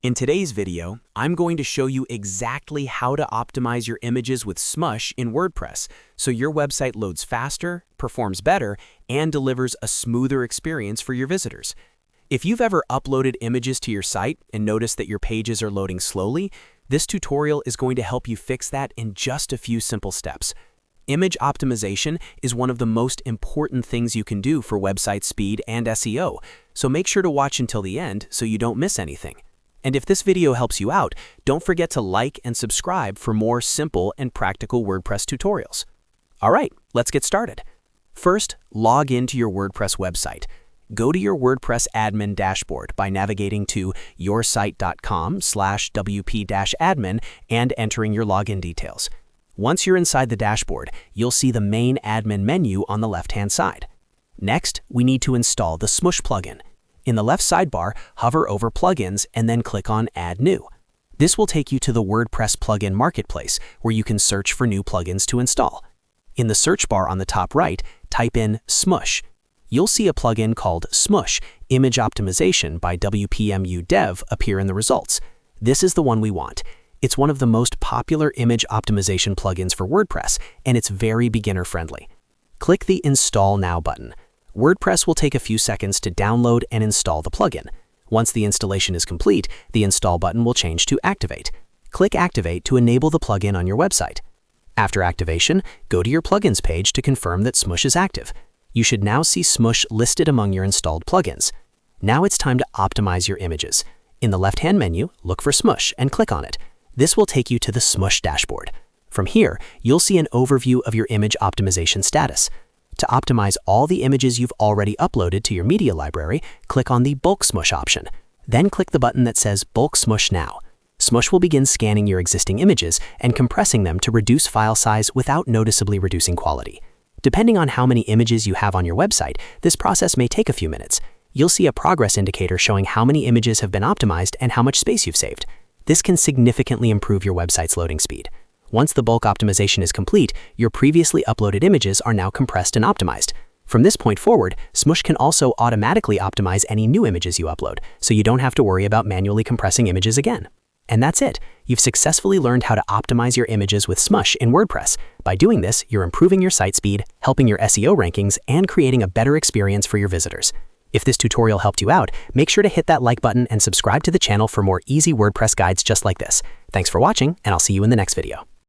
In today's video, I'm going to show you exactly how to optimize your images with Smush in WordPress so your website loads faster, performs better, and delivers a smoother experience for your visitors. If you've ever uploaded images to your site and noticed that your pages are loading slowly, this tutorial is going to help you fix that in just a few simple steps. Image optimization is one of the most important things you can do for website speed and SEO, so make sure to watch until the end so you don't miss anything. And if this video helps you out, don't forget to like and subscribe for more simple and practical WordPress tutorials. All right, let's get started. First, log into your WordPress website. Go to your WordPress admin dashboard by navigating to yoursite.com/wp-admin and entering your login details. Once you're inside the dashboard, you'll see the main admin menu on the left-hand side. Next, we need to install the Smush plugin. In the left sidebar, hover over Plugins and then click on Add New. This will take you to the WordPress plugin marketplace where you can search for new plugins to install. In the search bar on the top right, type in Smush. You'll see a plugin called Smush Image Optimization by WPMU Dev appear in the results. This is the one we want. It's one of the most popular image optimization plugins for WordPress, and it's very beginner-friendly. Click the Install Now button. WordPress will take a few seconds to download and install the plugin. Once the installation is complete, the Install button will change to Activate. Click Activate to enable the plugin on your website. After activation, go to your Plugins page to confirm that Smush is active. You should now see Smush listed among your installed plugins. Now it's time to optimize your images. In the left-hand menu, look for Smush and click on it. This will take you to the Smush dashboard. From here, you'll see an overview of your image optimization status. To optimize all the images you've already uploaded to your media library, click on the Bulk Smush option. Then click the button that says Bulk Smush Now. Smush will begin scanning your existing images and compressing them to reduce file size without noticeably reducing quality. Depending on how many images you have on your website, this process may take a few minutes. You'll see a progress indicator showing how many images have been optimized and how much space you've saved. This can significantly improve your website's loading speed. Once the bulk optimization is complete, your previously uploaded images are now compressed and optimized. From this point forward, Smush can also automatically optimize any new images you upload, so you don't have to worry about manually compressing images again. And that's it. You've successfully learned how to optimize your images with Smush in WordPress. By doing this, you're improving your site speed, helping your SEO rankings, and creating a better experience for your visitors. If this tutorial helped you out, make sure to hit that like button and subscribe to the channel for more easy WordPress guides just like this. Thanks for watching, and I'll see you in the next video.